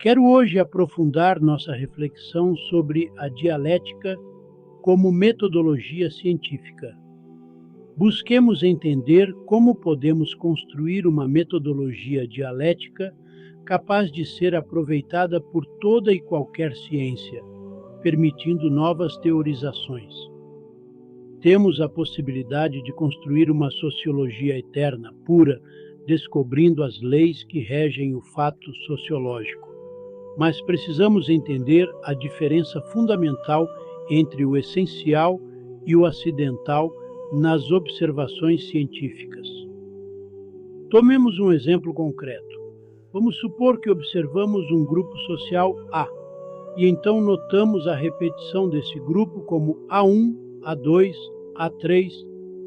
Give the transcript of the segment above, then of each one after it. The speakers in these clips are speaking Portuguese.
Quero hoje aprofundar nossa reflexão sobre a dialética como metodologia científica. Busquemos entender como podemos construir uma metodologia dialética capaz de ser aproveitada por toda e qualquer ciência, permitindo novas teorizações. Temos a possibilidade de construir uma sociologia eterna, pura, descobrindo as leis que regem o fato sociológico. Mas precisamos entender a diferença fundamental entre o essencial e o acidental nas observações científicas. Tomemos um exemplo concreto. Vamos supor que observamos um grupo social A, e então notamos a repetição desse grupo como A1, A2, A3,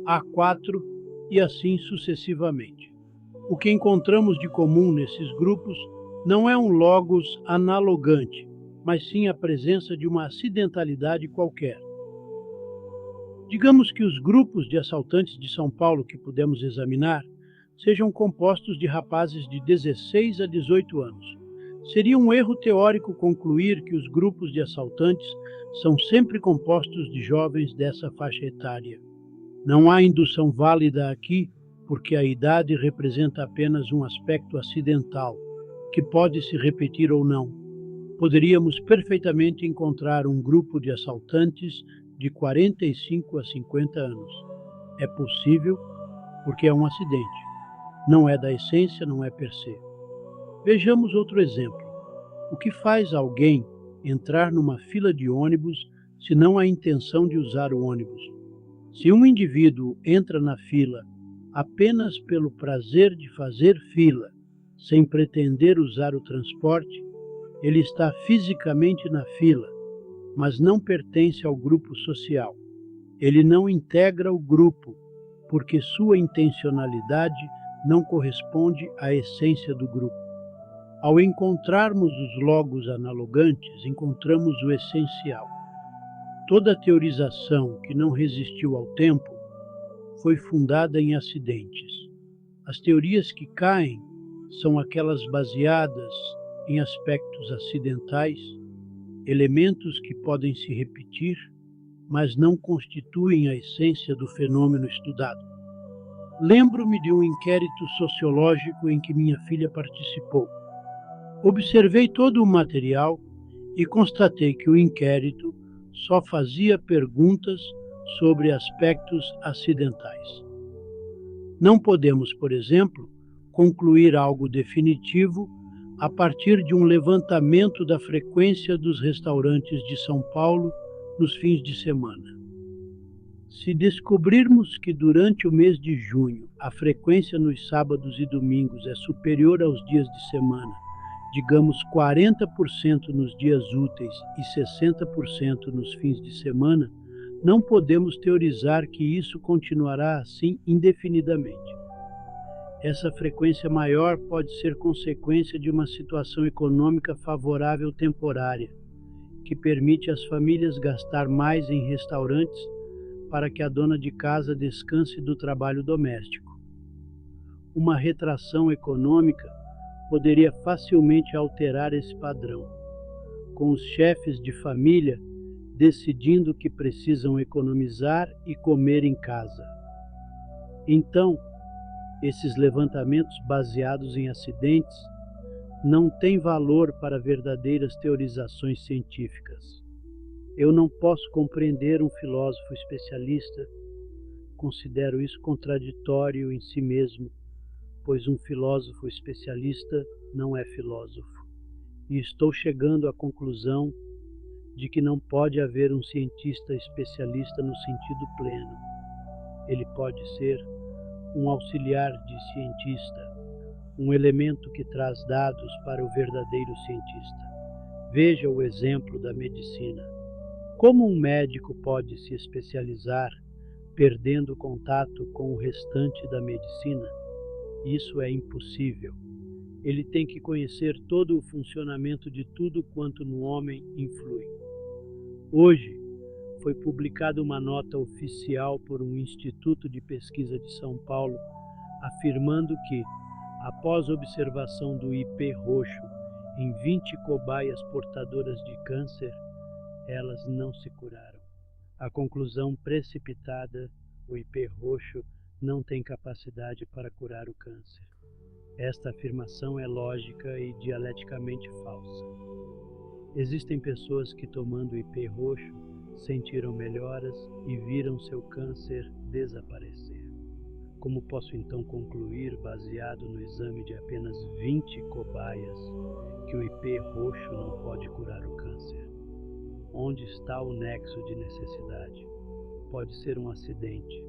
A4 e assim sucessivamente. O que encontramos de comum nesses grupos não é um logos analogante, mas sim a presença de uma acidentalidade qualquer. Digamos que os grupos de assaltantes de São Paulo que pudemos examinar sejam compostos de rapazes de 16 a 18 anos. Seria um erro teórico concluir que os grupos de assaltantes são sempre compostos de jovens dessa faixa etária. Não há indução válida aqui, porque a idade representa apenas um aspecto acidental, que pode se repetir ou não. Poderíamos perfeitamente encontrar um grupo de assaltantes de 45 a 50 anos. É possível porque é um acidente. Não é da essência, não é per se. Vejamos outro exemplo. O que faz alguém entrar numa fila de ônibus se não a intenção de usar o ônibus? Se um indivíduo entra na fila apenas pelo prazer de fazer fila, sem pretender usar o transporte, ele está fisicamente na fila, mas não pertence ao grupo social. Ele não integra o grupo, porque sua intencionalidade não corresponde à essência do grupo. Ao encontrarmos os logos analogantes, encontramos o essencial. Toda teorização que não resistiu ao tempo foi fundada em acidentes. As teorias que caem são aquelas baseadas em aspectos acidentais, elementos que podem se repetir, mas não constituem a essência do fenômeno estudado. Lembro-me de um inquérito sociológico em que minha filha participou. Observei todo o material e constatei que o inquérito só fazia perguntas sobre aspectos acidentais. Não podemos, por exemplo, concluir algo definitivo a partir de um levantamento da frequência dos restaurantes de São Paulo nos fins de semana. Se descobrirmos que durante o mês de junho a frequência nos sábados e domingos é superior aos dias de semana, digamos 40% nos dias úteis e 60% nos fins de semana, não podemos teorizar que isso continuará assim indefinidamente. Essa frequência maior pode ser consequência de uma situação econômica favorável temporária, que permite às famílias gastar mais em restaurantes para que a dona de casa descanse do trabalho doméstico. Uma retração econômica poderia facilmente alterar esse padrão, com os chefes de família decidindo que precisam economizar e comer em casa. Então, esses levantamentos baseados em acidentes não têm valor para verdadeiras teorizações científicas. Eu não posso compreender um filósofo especialista, considero isso contraditório em si mesmo, pois um filósofo especialista não é filósofo. E estou chegando à conclusão de que não pode haver um cientista especialista no sentido pleno. Ele pode ser um auxiliar de cientista, um elemento que traz dados para o verdadeiro cientista. Veja o exemplo da medicina. Como um médico pode se especializar perdendo contato com o restante da medicina? Isso é impossível. Ele tem que conhecer todo o funcionamento de tudo quanto no homem influi. Hoje, foi publicada uma nota oficial por um Instituto de Pesquisa de São Paulo, afirmando que, após observação do IP roxo Em 20 cobaias portadoras de câncer, elas não se curaram. A conclusão precipitada: o IP roxo não tem capacidade para curar o câncer. Esta afirmação é lógica e dialeticamente falsa. Existem pessoas que, tomando o IP roxo, sentiram melhoras e viram seu câncer desaparecer. Como posso então concluir, baseado no exame de apenas 20 cobaias, que o IP roxo não pode curar o câncer? Onde está o nexo de necessidade? Pode ser um acidente.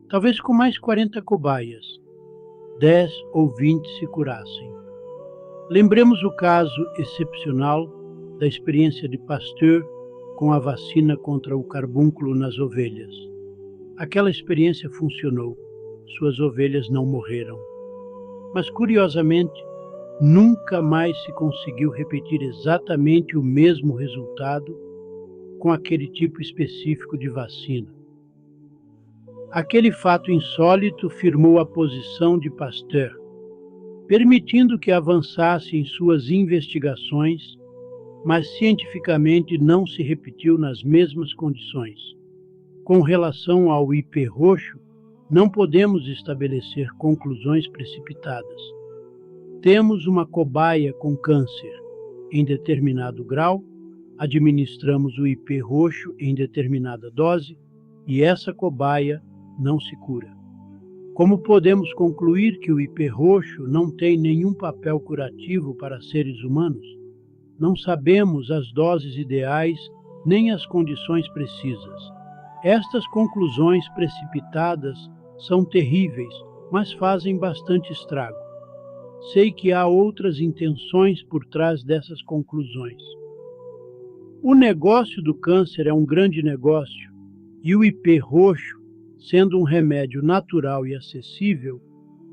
Talvez com mais 40 cobaias, 10 ou 20 se curassem. Lembremos o caso excepcional da experiência de Pasteur com a vacina contra o carbúnculo nas ovelhas. Aquela experiência funcionou. Suas ovelhas não morreram. Mas, curiosamente, nunca mais se conseguiu repetir exatamente o mesmo resultado com aquele tipo específico de vacina. Aquele fato insólito firmou a posição de Pasteur, permitindo que avançasse em suas investigações, mas cientificamente não se repetiu nas mesmas condições. Com relação ao IP roxo, não podemos estabelecer conclusões precipitadas. Temos uma cobaia com câncer em determinado grau, administramos o IP roxo em determinada dose e essa cobaia não se cura. Como podemos concluir que o IP roxo não tem nenhum papel curativo para seres humanos? Não sabemos as doses ideais nem as condições precisas. Estas conclusões precipitadas são terríveis, mas fazem bastante estrago. Sei que há outras intenções por trás dessas conclusões. O negócio do câncer é um grande negócio e o IP roxo, sendo um remédio natural e acessível,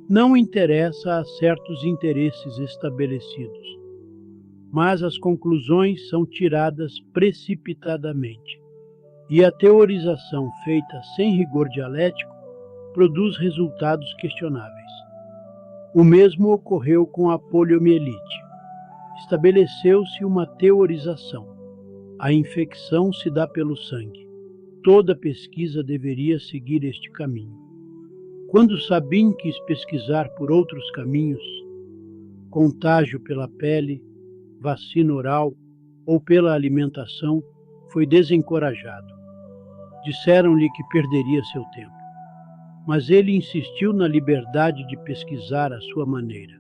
não interessa a certos interesses estabelecidos. Mas as conclusões são tiradas precipitadamente e a teorização feita sem rigor dialético produz resultados questionáveis. O mesmo ocorreu com a poliomielite. Estabeleceu-se uma teorização. A infecção se dá pelo sangue. Toda pesquisa deveria seguir este caminho. Quando Sabin quis pesquisar por outros caminhos, contágio pela pele, vacina oral ou pela alimentação, foi desencorajado. Disseram-lhe que perderia seu tempo. Mas ele insistiu na liberdade de pesquisar à sua maneira.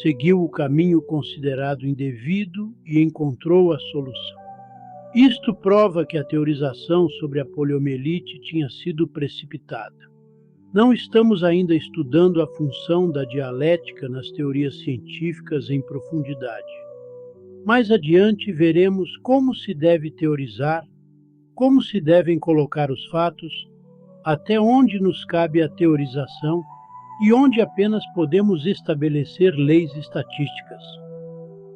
Seguiu o caminho considerado indevido e encontrou a solução. Isto prova que a teorização sobre a poliomielite tinha sido precipitada. Não estamos ainda estudando a função da dialética nas teorias científicas em profundidade. Mais adiante veremos como se deve teorizar, como se devem colocar os fatos, até onde nos cabe a teorização e onde apenas podemos estabelecer leis estatísticas.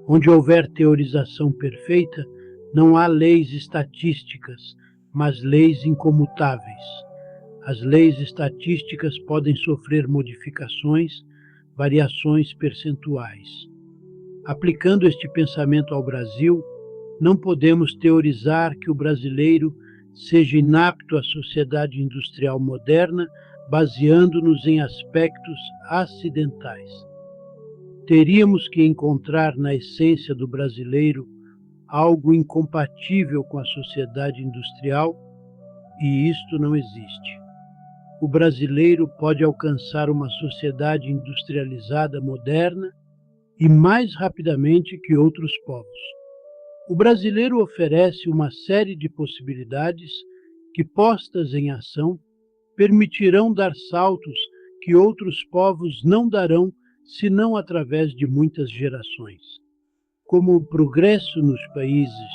Onde houver teorização perfeita, não há leis estatísticas, mas leis incomutáveis. As leis estatísticas podem sofrer modificações, variações percentuais. Aplicando este pensamento ao Brasil, não podemos teorizar que o brasileiro seja inapto à sociedade industrial moderna, baseando-nos em aspectos acidentais. Teríamos que encontrar na essência do brasileiro algo incompatível com a sociedade industrial, e isto não existe. O brasileiro pode alcançar uma sociedade industrializada moderna e mais rapidamente que outros povos. O brasileiro oferece uma série de possibilidades que, postas em ação, permitirão dar saltos que outros povos não darão senão através de muitas gerações. Como o progresso nos países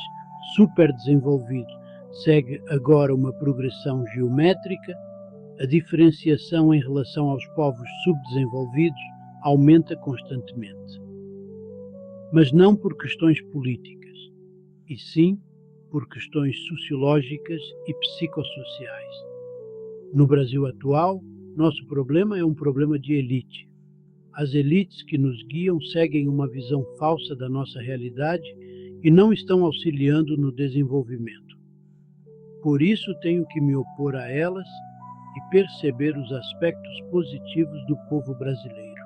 superdesenvolvidos segue agora uma progressão geométrica, a diferenciação em relação aos povos subdesenvolvidos aumenta constantemente. Mas não por questões políticas, e sim por questões sociológicas e psicossociais. No Brasil atual, nosso problema é um problema de elite. As elites que nos guiam seguem uma visão falsa da nossa realidade e não estão auxiliando no desenvolvimento. Por isso tenho que me opor a elas e perceber os aspectos positivos do povo brasileiro.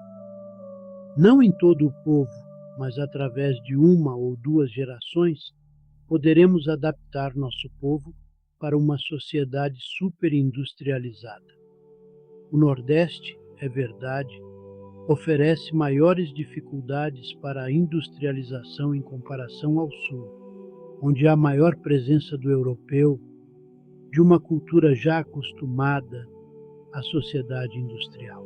Não em todo o povo, mas através de uma ou duas gerações, poderemos adaptar nosso povo para uma sociedade superindustrializada. O Nordeste, é verdade, oferece maiores dificuldades para a industrialização em comparação ao Sul, onde há maior presença do europeu, de uma cultura já acostumada à sociedade industrial.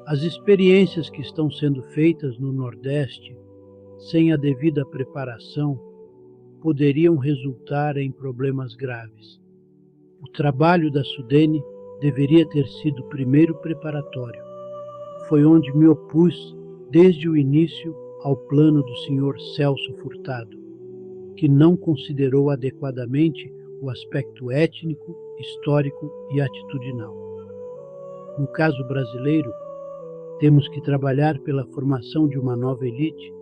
As experiências que estão sendo feitas no Nordeste, sem a devida preparação, poderiam resultar em problemas graves. O trabalho da Sudene deveria ter sido primeiro preparatório. Foi onde me opus desde o início ao plano do Sr. Celso Furtado, que não considerou adequadamente o aspecto étnico, histórico e atitudinal. No caso brasileiro, temos que trabalhar pela formação de uma nova elite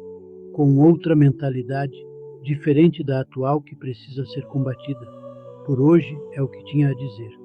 com outra mentalidade, diferente da atual que precisa ser combatida. Por hoje é o que tinha a dizer.